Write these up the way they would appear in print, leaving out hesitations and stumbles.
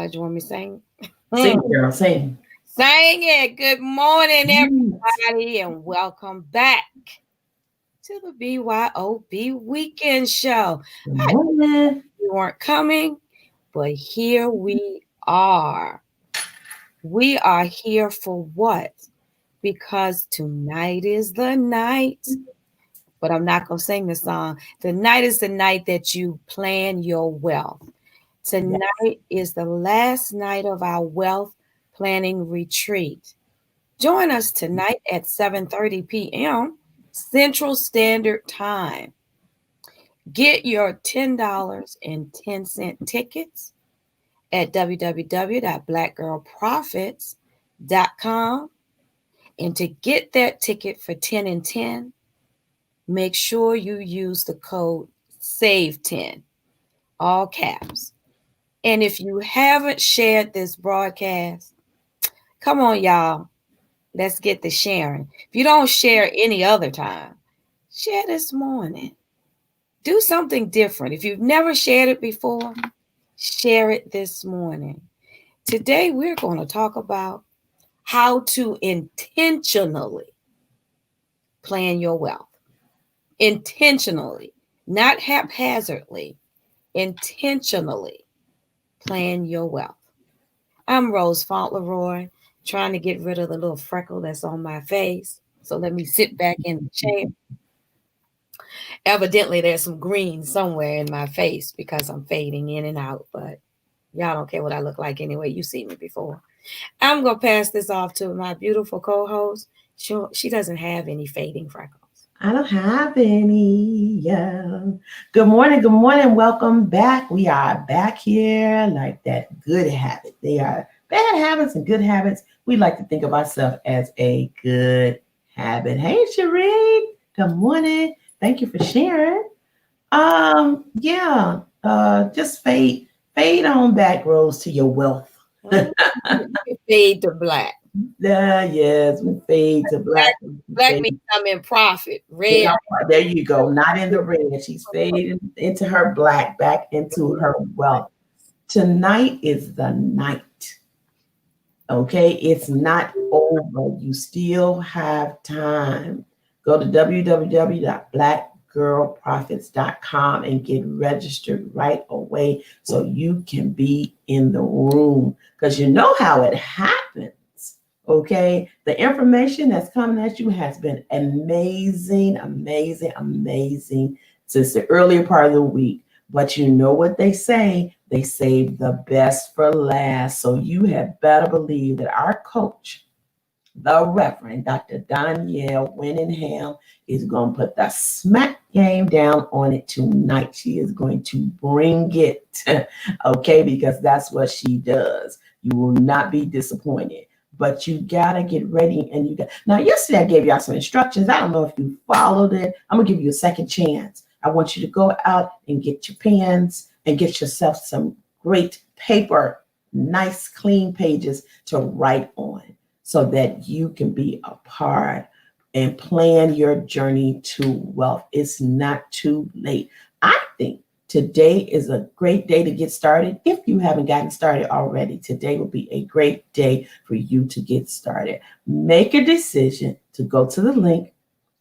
You want me to sing? Sing, girl, sing. Sing it. Good morning, Yes. everybody, and welcome back to the BYOB Weekend Show. Good I morning. knew you weren't coming, but here we are. We are here for what? Because tonight is the night. But I'm not going to sing the song. The night is the night that you plan your wealth. Yes. Tonight is the last night of our wealth planning retreat. Join us tonight at 7:30 p.m. Central Standard Time. Get your $10.10 tickets at www.blackgirlprofits.com. And to get that ticket for 10 and 10, make sure you use the code SAVE10, all caps. And if you haven't shared this broadcast, come on, y'all. Let's get the sharing. If you don't share any other time, share this morning. Do something different. If you've never shared it before, share it this morning. Today, we're going to talk about how to intentionally plan your wealth. Intentionally, not haphazardly, intentionally plan your wealth. I'm Rose Fauntleroy, trying to get rid of the little freckle that's on my face. So let me sit back in the chair. Evidently, there's some green somewhere in my face because I'm fading in and out, but y'all don't care what I look like anyway. You see me before. I'm going to pass this off to my beautiful co host. She doesn't have any fading freckles. I don't have any. Yeah. Good morning. Good morning. Welcome back. We are back here like that good habit. They are bad habits and good habits. We like to think of ourselves as a good habit. Hey, Sheree. Good morning. Thank you for sharing. Yeah. Just fade on back, Rose, to your wealth. Fade to black. Yes, we fade to Black, black. black Fade. means I'm in profit. Red. Yeah, there you go. Not in the red. She's fading into her black, back into her wealth. Tonight is the night. Okay, it's not over. You still have time. Go to www.blackgirlprofits.com and get registered right away so you can be in the room because you know how it happens. Okay, the information that's coming at you has been amazing, amazing, amazing since the earlier part of the week. But you know what they say? They save the best for last. So you had better believe that our coach, the Reverend Dr. Danielle Winningham, is going to put the smack game down on it tonight. She is going to bring it, okay, because that's what she does. You will not be disappointed. But you gotta get ready, and you got now. Yesterday I gave y'all some instructions. I don't know if you followed it. I'm gonna give you a second chance. I want you to go out and get your pens and get yourself some great paper, nice clean pages to write on so that you can be a part and plan your journey to wealth. It's not too late. I think today is a great day to get started. If you haven't gotten started already, today will be a great day for you to get started. Make a decision to go to the link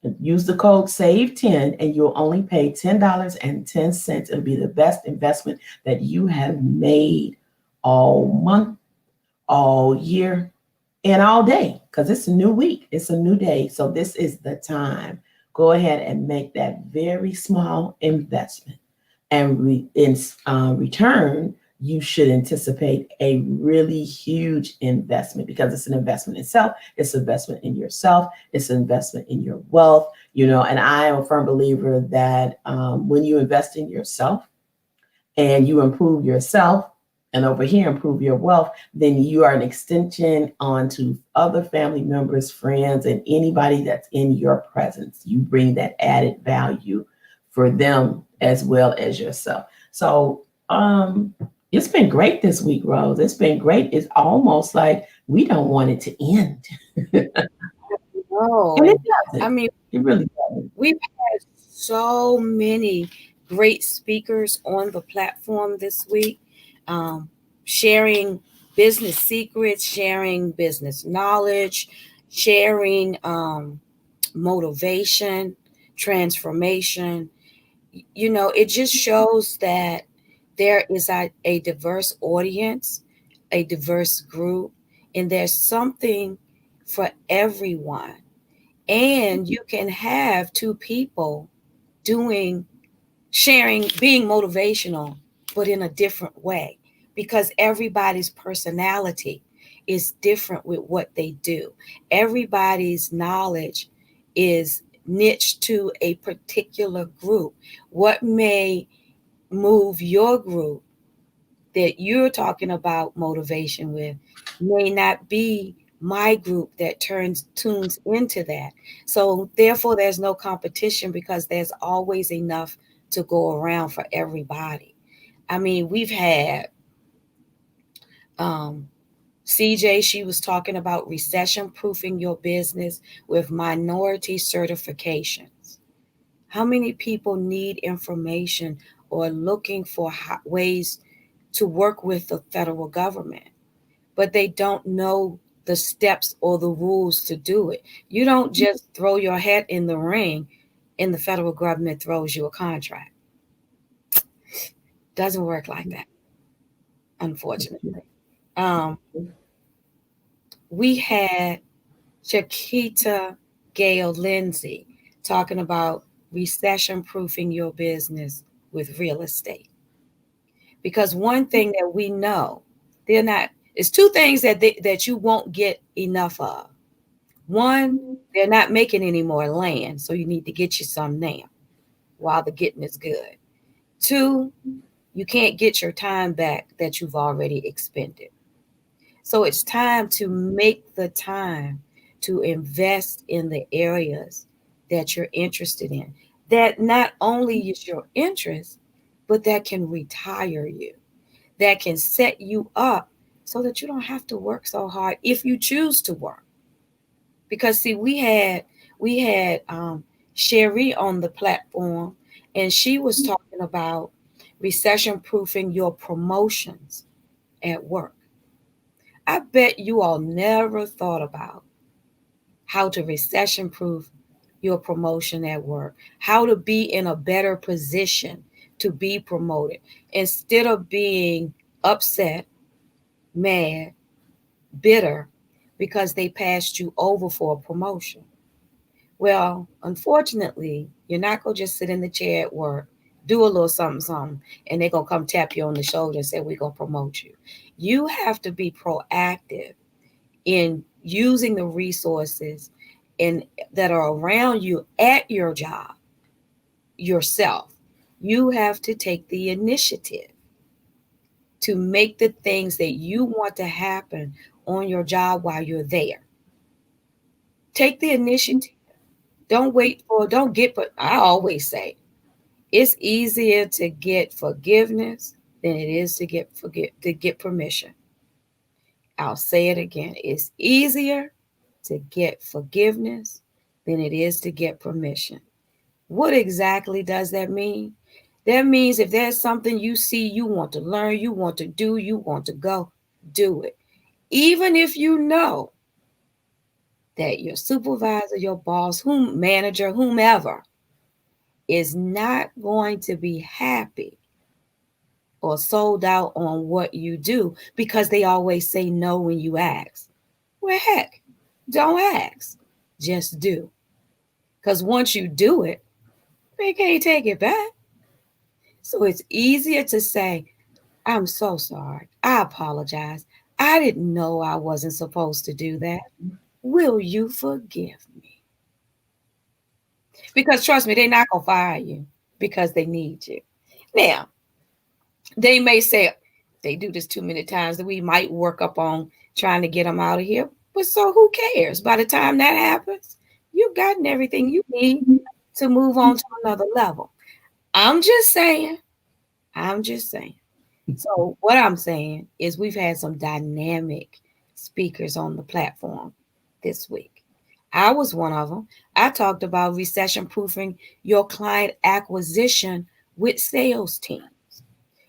and use the code SAVE10 and you'll only pay $10.10. It'll be the best investment that you have made all month, all year, and all day because it's a new week. It's a new day. So this is the time. Go ahead and make that very small investment. And in return, you should anticipate a really huge investment because it's an investment in self. It's an investment in yourself. It's an investment in your wealth. You know, and I am a firm believer that when you invest in yourself and you improve yourself, and over here improve your wealth, then you are an extension onto other family members, friends, and anybody that's in your presence. You bring that added value for them as well as yourself. So it's been great this week, Rose. It's been great. It's almost like we don't want it to end. And it No. I doesn't. mean, It really doesn't. we've had so many great speakers on the platform this week. Um, sharing business secrets, sharing business knowledge, sharing motivation, transformation. You know, it just shows that there is a diverse audience, a diverse group, and there's something for everyone. And you can have two people doing, sharing, being motivational, but in a different way, because everybody's personality is different with what they do. Everybody's knowledge is niche to a particular group. What may move your group that you're talking about motivation with may not be my group that tunes into that. So therefore there's no competition, because there's always enough to go around for everybody. I mean, we've had um CJ, she was talking about recession proofing your business with minority certifications. How many people need information or looking for ways to work with the federal government, but they don't know the steps or the rules to do it? You don't just throw your hat in the ring and the federal government throws you a contract. Doesn't work like that, unfortunately. Um, we had Chiquita Gale Lindsay talking about recession proofing your business with real estate. Because one thing that we know, they're not, it's two things that you won't get enough of. One, they're not making any more land, so you need to get you some now while the getting is good. Two, you can't get your time back that you've already expended. So it's time to make the time to invest in the areas that you're interested in. That not only is your interest, but that can retire you, that can set you up so that you don't have to work so hard if you choose to work. Because see, we had Sherry on the platform, and she was talking about recession proofing your promotions at work. I bet you all never thought about how to recession proof your promotion at work, how to be in a better position to be promoted instead of being upset, mad, bitter because they passed you over for a promotion. Well, unfortunately, you're not going to just sit in the chair at work, do a little something, something, and they're going to come tap you on the shoulder and say, we're going to promote you. You have to be proactive in using the resources in, that are around you at your job yourself. You have to take the initiative to make the things that you want to happen on your job while you're there. Take the initiative. Don't wait for, don't get, but I always say it's easier to get forgiveness than it is to get permission. I'll say it again. It's easier to get forgiveness than it is to get permission. What exactly does that mean? That means if there's something you see you want to learn, you want to do, you want to go, do it. Even if you know that your supervisor, your boss, manager, whomever is not going to be happy or sold out on what you do because they always say no when you ask. Well, heck, don't ask. Just do. Because once you do it, they can't take it back. So it's easier to say, I'm so sorry. I apologize. I didn't know I wasn't supposed to do that. Will you forgive me? Because trust me, they're not going to fire you because they need you. Now, they may say, they do this too many times that we might work up on trying to get them out of here. But so who cares? By the time that happens, you've gotten everything you need to move on to another level. I'm just saying. I'm just saying. So what I'm saying is we've had some dynamic speakers on the platform this week. I was one of them. I talked about recession proofing your client acquisition with sales teams.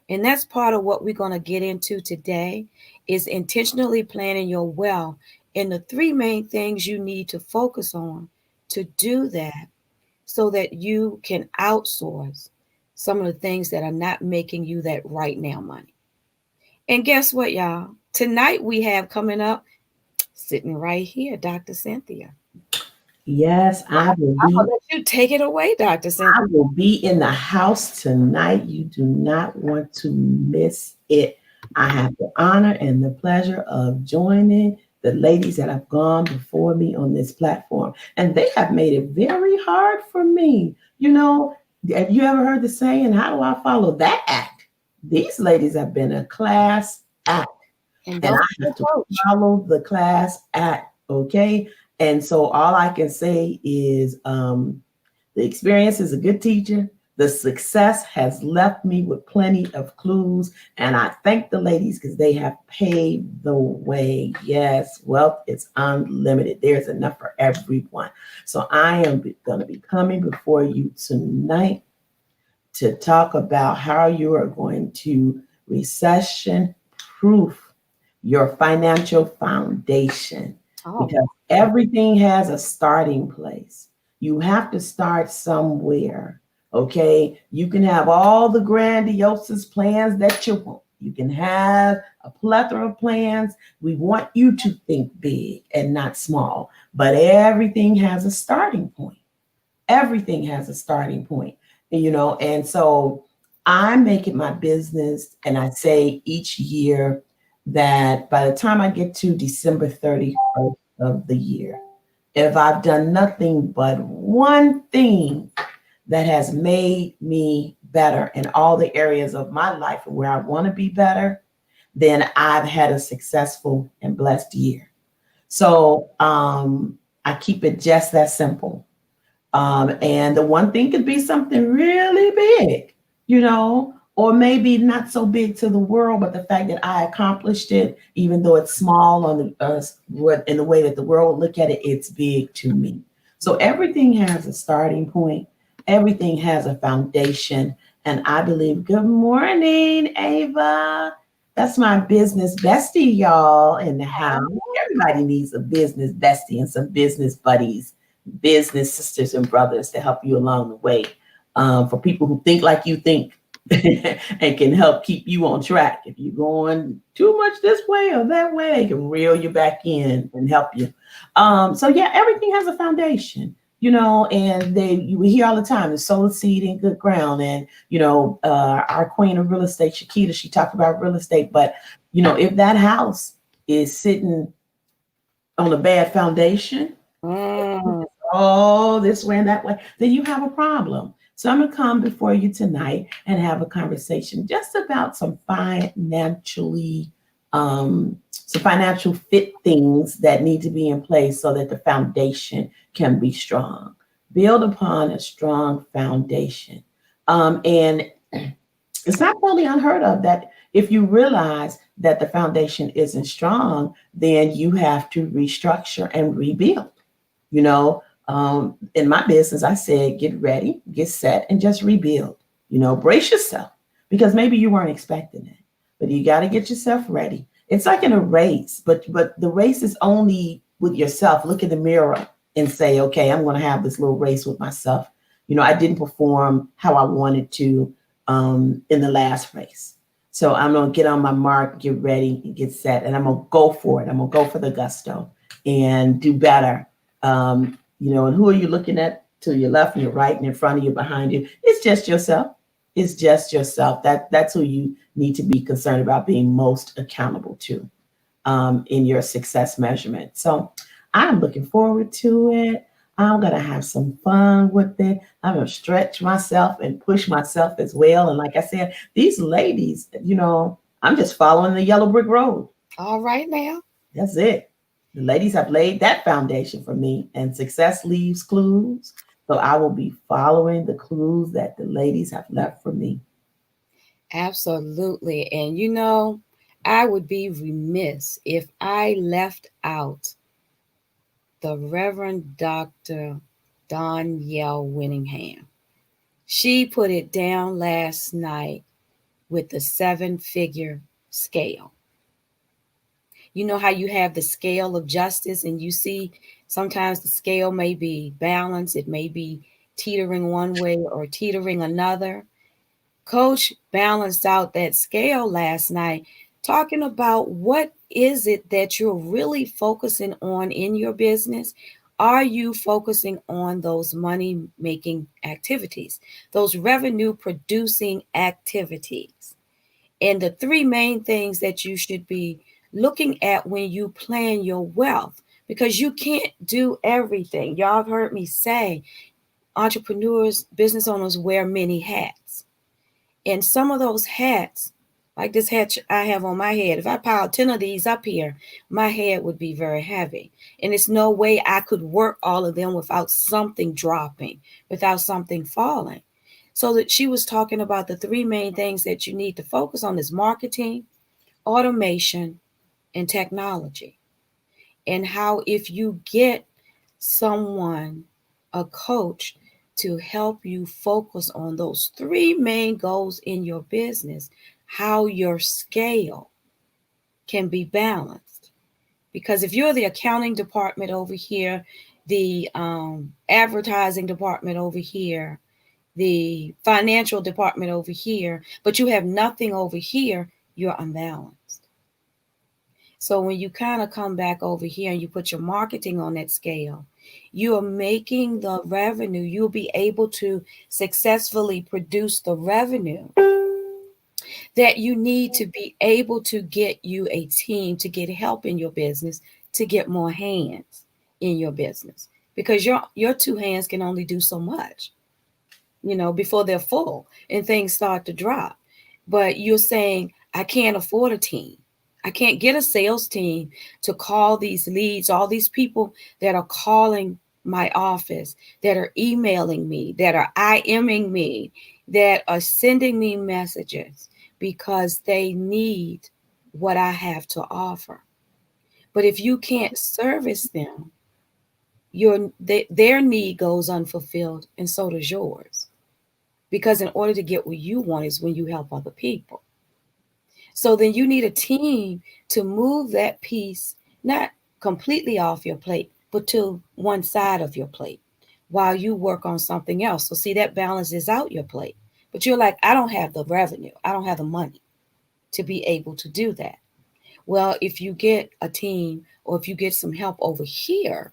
And that's part of what we're going to get into today is intentionally planning your wealth and the three main things you need to focus on to do that so that you can outsource some of the things that are not making you that right now money. And guess what, y'all? Tonight we have coming up, sitting right here, Dr. Cynthia. Yes, I'm going to let you take it away, Dr. Cynthia. I will be in the house tonight. You do not want to miss it. I have the honor and the pleasure of joining the ladies that have gone before me on this platform. And they have made it very hard for me. You know, have you ever heard the saying, how do I follow that act? These ladies have been a class act. And And don't I have to follow the class act, okay? And so all I can say is the experience is a good teacher. The success has left me with plenty of clues, and I thank the ladies because they have paved the way. Yes, wealth is unlimited. There's enough for everyone. So I am going to be coming before you tonight to talk about how you are going to recession proof your financial foundation, Oh, because everything has a starting place. You have to start somewhere. Okay. You can have all the grandiose plans that you want. You can have a plethora of plans. We want you to think big and not small, but everything has a starting point. Everything has a starting point, and so I make it my business, and I say each year that by the time I get to December 31st of the year, if I've done nothing but one thing that has made me better in all the areas of my life where I want to be better, then I've had a successful and blessed year. So I keep it just that simple. And the one thing could be something really big, or maybe not so big to the world, but the fact that I accomplished it, even though it's small on the in the way that the world look at it, it's big to me. So everything has a starting point. Everything has a foundation. And I believe, good morning, Ava. That's my business bestie, y'all, in the house. Everybody needs a business bestie and some business buddies, business sisters and brothers to help you along the way. For people who think like you think and can help keep you on track. If you're going too much this way or that way, they can reel you back in and help you. So yeah, everything has a foundation, and you hear all the time, the sow a seed in good ground. And, our queen of real estate, Shakita, she talked about real estate, but, if that house is sitting on a bad foundation, this way and that way, then you have a problem. So I'm going to come before you tonight and have a conversation just about some financial fit things that need to be in place so that the foundation can be strong. Build upon a strong foundation. And it's not really unheard of that if you realize that the foundation isn't strong, then you have to restructure and rebuild. In my business, I said, get ready, get set, and just rebuild. Brace yourself, because maybe you weren't expecting it, but you got to get yourself ready. It's like in a race, but the race is only with yourself. Look in the mirror and say, okay, I'm going to have this little race with myself. I didn't perform how I wanted to in the last race. So I'm going to get on my mark, get ready, and get set, and I'm going to go for it. I'm going to go for the gusto and do better. And who are you looking at to your left and your right and in front of you, behind you? It's just yourself. It's just yourself. That's who you need to be concerned about being most accountable to in your success measurement. So I'm looking forward to it. I'm going to have some fun with it. I'm going to stretch myself and push myself as well. And like I said, these ladies, I'm just following the yellow brick road. All right now. That's it. The ladies have laid that foundation for me, and success leaves clues. So I will be following the clues that the ladies have left for me. Absolutely. And I would be remiss if I left out the Reverend Dr. Danielle Winningham. She put it down last night with the 7-figure scale. You know how you have the scale of justice, and you see sometimes the scale may be balanced, it may be teetering one way or teetering another. Coach balanced out that scale last night, talking about what is it that you're really focusing on in your business. Are you focusing on those money making activities, those revenue producing activities? And the 3 main things that you should be looking at when you plan your wealth, because you can't do everything. Y'all have heard me say entrepreneurs, business owners wear many hats. And some of those hats, like this hat I have on my head, if I piled 10 of these up here, my head would be very heavy. And there's no way I could work all of them without something dropping, without something falling. So that she was talking about the 3 main things that you need to focus on is marketing, automation, and technology. And how if you get someone, a coach, to help you focus on those 3 main goals in your business, how your scale can be balanced. Because if you're the accounting department over here, the advertising department over here, the financial department over here, but you have nothing over here, you're unbalanced. So when you kind of come back over here and you put your marketing on that scale, you are making the revenue. You'll be able to successfully produce the revenue that you need to be able to get you a team, to get help in your business, to get more hands in your business. Because your 2 hands can only do so much, before they're full and things start to drop. But you're saying, I can't afford a team. I can't get a sales team to call these leads, all these people that are calling my office, that are emailing me, that are IMing me, that are sending me messages because they need what I have to offer. But if you can't service them, their need goes unfulfilled, and so does yours. Because in order to get what you want is when you help other people. So then you need a team to move that piece, not completely off your plate, but to one side of your plate while you work on something else. So see, that balances out your plate. But you're like, I don't have the revenue. I don't have the money to be able to do that. Well, if you get a team or if you get some help over here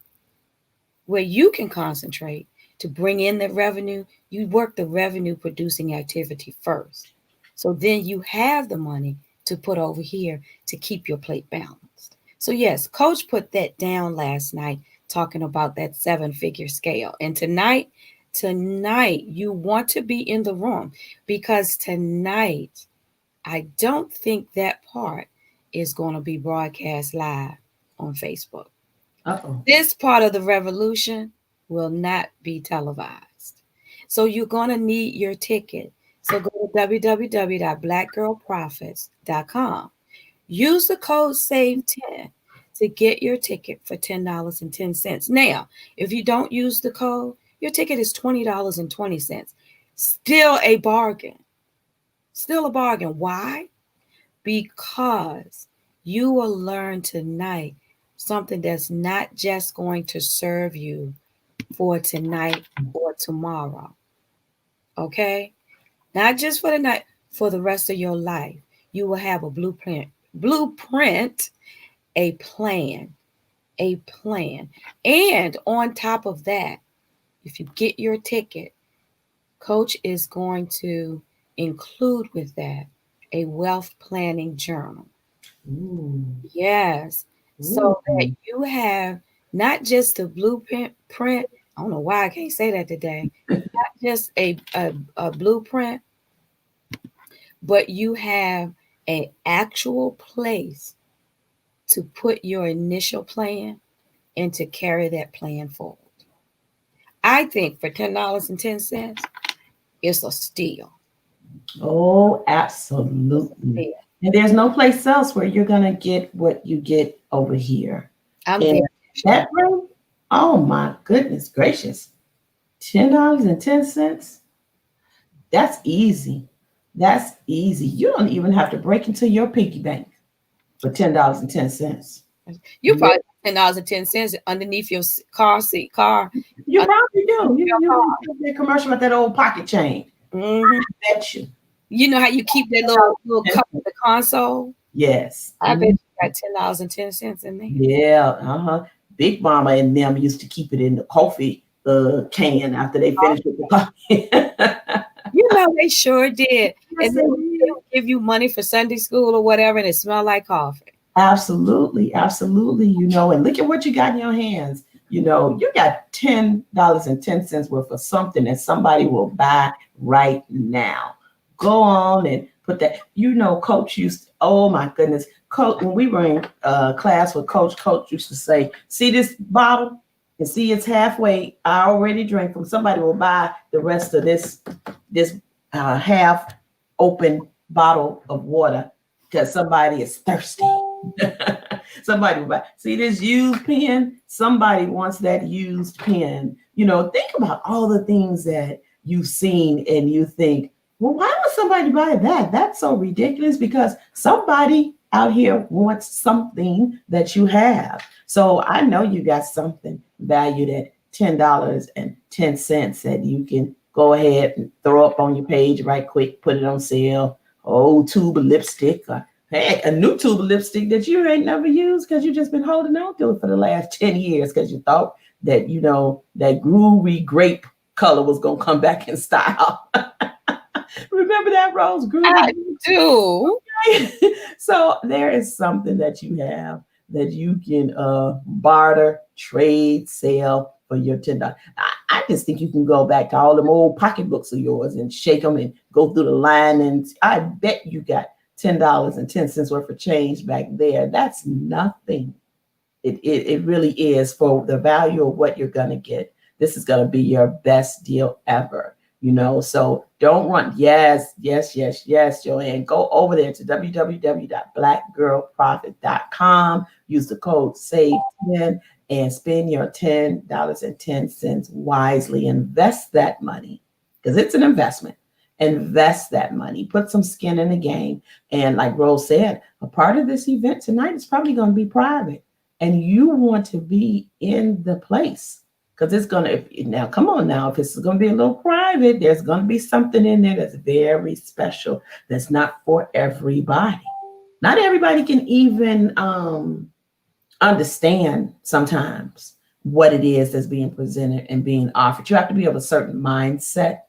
where you can concentrate to bring in the revenue, you work the revenue producing activity first. So then you have the money to put over here to keep your plate balanced. So yes, Coach put that down last night, talking about that 7-figure scale. And tonight, you want to be in the room, because tonight, I don't think that part is going to be broadcast live on Facebook. Uh-oh. This part of the revolution will not be televised. So you're going to need your ticket. So go to www.blackgirlprofits.com. Use the code SAVE10 to get your ticket for $10.10. Now, if you don't use the code, your ticket is $20.20. Still a bargain. Still a bargain. Why? Because you will learn tonight something that's not just going to serve you for tonight or tomorrow. Okay? Not just for the night, for the rest of your life. You will have a blueprint, a plan. And on top of that, if you get your ticket, Coach is going to include with that a wealth planning journal. Ooh. Yes. So that you have not just the blueprint. I don't know why I can't say that today. Not just a blueprint, but you have an actual place to put your initial plan and to carry that plan forward. I think for $10.10, it's a steal. Oh, absolutely. And there's no place else where you're going to get what you get over here. I'm And there. that room, oh my goodness gracious. $10.10. That's easy. That's easy. You don't even have to break into your piggy bank for $10.10. You probably $10.10 underneath your car. You Under probably do. your You car. have that commercial about that old pocket change. Mhm. Bet you. You know how you keep that little cup in the console? Yes. I bet you got $10.10 in there. Yeah. Uh-huh. Big Mama and them used to keep it in the coffee can after they finished with the coffee. You know they sure did. Yes, And they then did. they would give you money for Sunday school or whatever, and it smelled like coffee. Absolutely, absolutely. And look at what you got in your hands. You got $10.10 worth of something that somebody will buy right now. Go on and put that. Coach oh my goodness, Coach, when we were in class with Coach used to say, see this bottle? And see it's halfway. I already drank them. Somebody will buy the rest of this half open bottle of water because somebody is thirsty. Somebody will buy. See this used pen? Somebody wants that used pen. Think about all the things that you've seen and you think, well, why would somebody buy that? That's so ridiculous because somebody out here wants something that you have. So I know you got something valued at $10.10 that you can go ahead and throw up on your page right quick, put it on sale. Old tube of lipstick, or heck, a new tube of lipstick that you ain't never used because you just been holding on to it for the last 10 years because you thought that, that groovy grape color was going to come back in style. Remember that, Rose? Groovy? I do. So there is something that you have that you can barter, trade, sell for your $10. I just think you can go back to all them old pocketbooks of yours and shake them and go through the line. And I bet you got $10.10 worth of change back there. That's nothing. It really is for the value of what you're going to get. This is going to be your best deal ever. So don't run. Yes, Joanne. Go over there to www.blackgirlprofit.com. Use the code SAVE10 and spend your $10.10 wisely. Invest that money because it's an investment. Invest that money. Put some skin in the game. And like Rose said, a part of this event tonight is probably going to be private. And you want to be in the place. Because it's going to, now come on now, if it's going to be a little private, there's going to be something in there that's very special that's not for everybody. Not everybody can even understand sometimes what it is that's being presented and being offered. You have to be of a certain mindset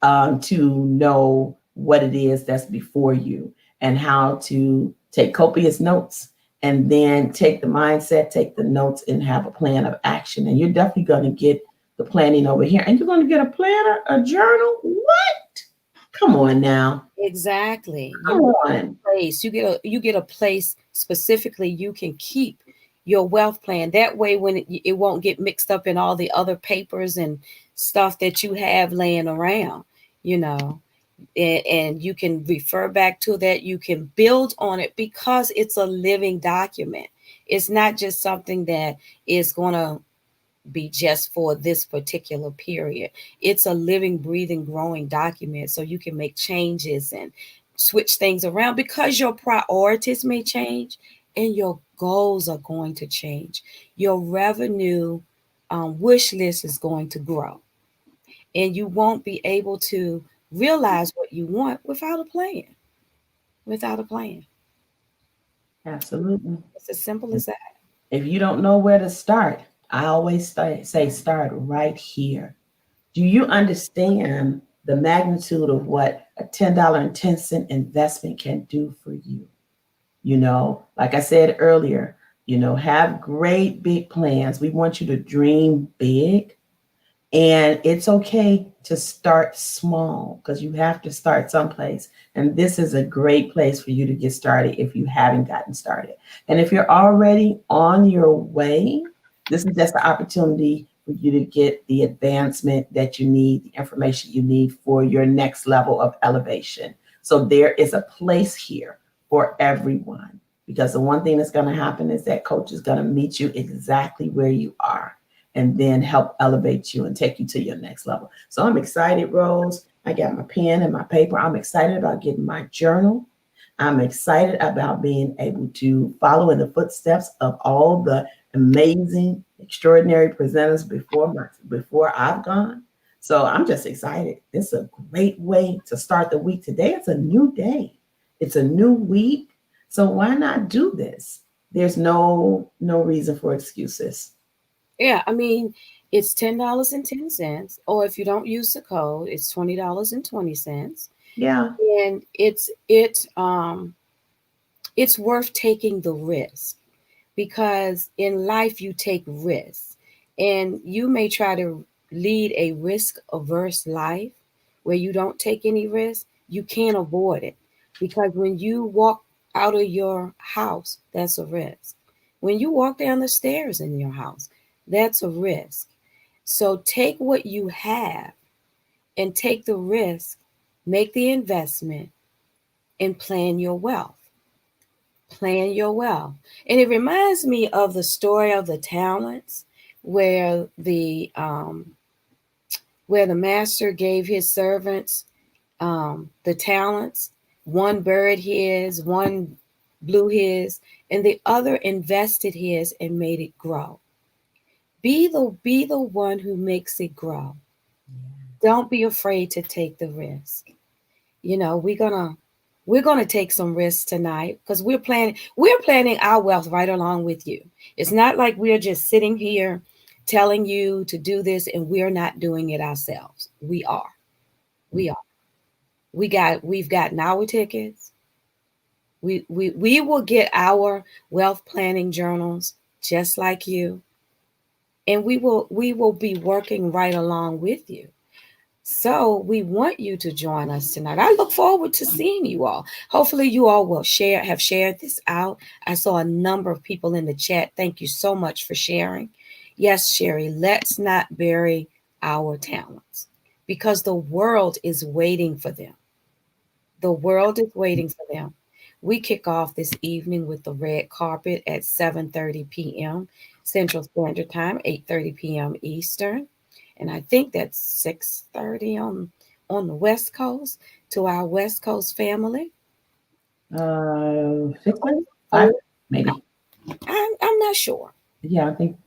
to know what it is that's before you and how to take copious notes and then take the mindset, take the notes, and have a plan of action. And you're definitely going to get the planning over here. And you're going to get a planner, a journal. What? Come on now. Exactly. Come on. Place. You get a place specifically you can keep your wealth plan. That way when it won't get mixed up in all the other papers and stuff that you have laying around, and you can refer back to that. You can build on it because it's a living document. It's not just something that is going to be just for this particular period. It's a living, breathing, growing document. So you can make changes and switch things around because your priorities may change and your goals are going to change. Your revenue wish list is going to grow, and you won't be able to realize what you want without a plan. Without a plan. Absolutely. It's as simple as that. If you don't know where to start, I always say start right here. Do you understand the magnitude of what a $10.10 investment can do for you? Like I said earlier, have great big plans. We want you to dream big. And it's okay to start small because you have to start someplace. And this is a great place for you to get started if you haven't gotten started. And if you're already on your way, this is just the opportunity for you to get the advancement that you need, the information you need for your next level of elevation. So there is a place here for everyone, because the one thing that's going to happen is that coach is going to meet you exactly where you are and then help elevate you and take you to your next level. So I'm excited, Rose. I got my pen and my paper. I'm excited about getting my journal. I'm excited about being able to follow in the footsteps of all the amazing, extraordinary presenters before I've gone. So I'm just excited. It's a great way to start the week. Today it's a new day. It's a new week. So why not do this? There's no reason for excuses. Yeah, I mean, it's $10.10, or if you don't use the code, it's $20.20. Yeah. And it's worth taking the risk, because in life you take risks, and you may try to lead a risk averse life where you don't take any risk. You can't avoid it, because when you walk out of your house, that's a risk. When you walk down the stairs in your house, that's a risk. So take what you have and take the risk, make the investment, and plan your wealth. Plan your wealth. And it reminds me of the story of the talents, where the master gave his servants the talents. One buried his, one blew his, and the other invested his and made it grow. Be the one who makes it grow. Don't be afraid to take the risk. You know, we're gonna take some risks tonight, because we're planning our wealth right along with you. It's not like we're just sitting here telling you to do this and we're not doing it ourselves. We are. We are. We've gotten our tickets. We will get our wealth planning journals just like you, and we will be working right along with you. So we want you to join us tonight. I look forward to seeing you all. Hopefully you all will have shared this out. I saw a number of people in the chat. Thank you so much for sharing. Yes, Sherry, let's not bury our talents, because the world is waiting for them. The world is waiting for them. We kick off this evening with the red carpet at 7:30 p.m. Central Standard Time, 8:30 p.m. Eastern. And I think that's 6:30 on the West Coast, to our West Coast family. 6:30? Oh, 5, maybe. I'm not sure. Yeah, I think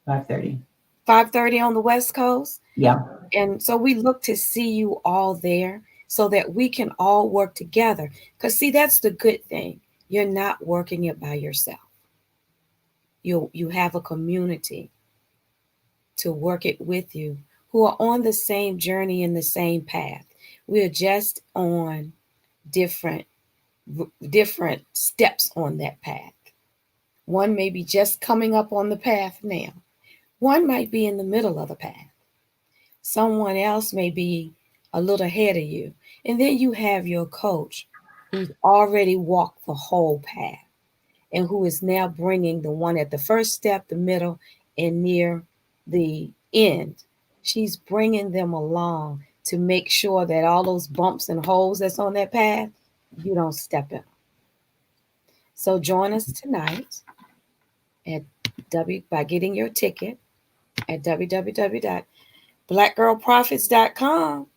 5:30. 5:30 on the West Coast. Yeah. And so we look to see you all there, so that we can all work together. Because, see, that's the good thing. You're not working it by yourself. You have a community to work it with you, who are on the same journey and the same path. We're just on different different steps on that path. One may be just coming up on the path now. One might be in the middle of the path. Someone else may be a little ahead of you. And then you have your coach, who's already walked the whole path, and who is now bringing the one at the first step, the middle, and near the end. She's bringing them along to make sure that all those bumps and holes that's on that path, you don't step in. So join us tonight at by getting your ticket at www.blackgirlprofits.com,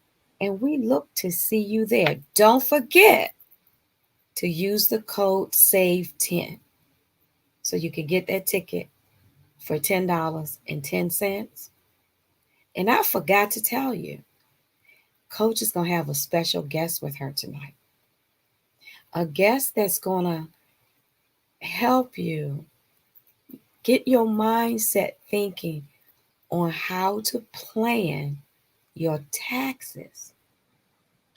and we look to see you there. Don't forget to use the code SAVE10 so you can get that ticket for $10.10. And I forgot to tell you, Coach is going to have a special guest with her tonight. A guest that's going to help you get your mindset thinking on how to plan your taxes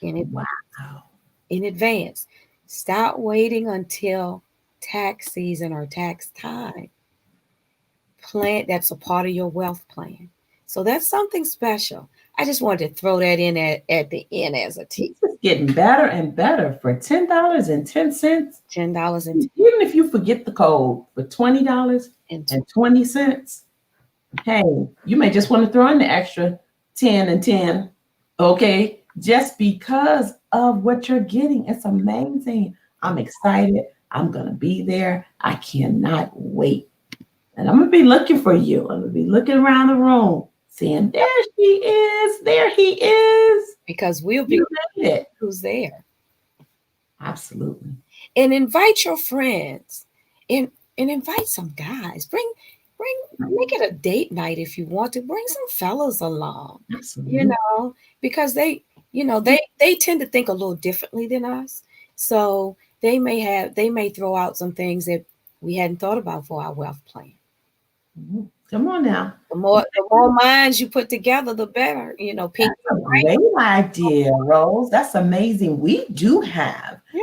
in advance. Wow. In advance. Stop waiting until tax season or tax time. Plan, that's a part of your wealth plan. So that's something special. I just wanted to throw that in at the end as a teaser. It's getting better and better for $10.10. $10 and Even if you forget the code for $20.20, hey, you may just want to throw in the extra 10 and 10, okay? Just because of what you're getting. It's amazing. I'm excited. I'm going to be there. I cannot wait. And I'm going to be looking for you. I'm going to be looking around the room, saying, there she is. There he is. because we'll be You made it. who's there. Absolutely. And invite your friends and invite some guys. Make it a date night if you want to. Bring some fellas along, Absolutely. you know, because they, they tend to think a little differently than us. So they may throw out some things that we hadn't thought about for our wealth plan. Mhm. Come on now. The more minds you put together, the better. Pink. That's a great idea, Rose. That's amazing. We do have Yeah,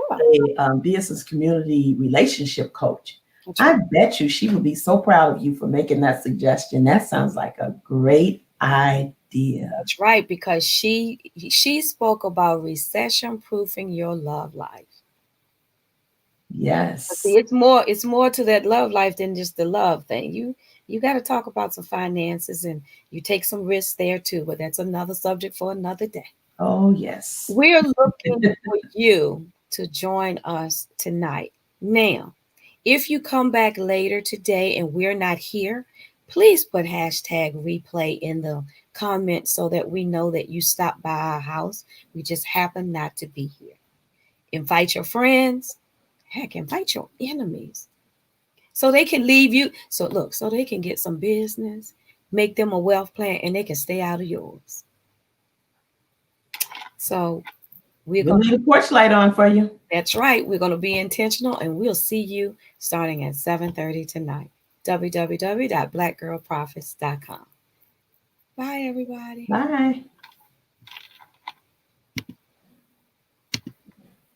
a business community relationship coach. that's I right. bet you she would be so proud of you for making that suggestion. That sounds like a great idea. That's right, because she spoke about recession proofing your love life. But see, Yes. it's more to that love life than just the love thing. You got to talk about some finances, and you take some risks there too, but that's another subject for another day. Oh, yes. We're looking for you to join us tonight. Now, if you come back later today and we're not here, please put hashtag replay in the comments so that we know that you stopped by our house. We just happen not to be here. Invite your friends. Heck, invite your enemies so they can leave you. So look, so they can get some business, make them a wealth plan, and they can stay out of yours. So we're We'll going to, leave the porch light on for you. that's right. We're going to be intentional, and we'll see you starting at 7:30 tonight. www.blackgirlprofits.com. Bye, everybody. Bye.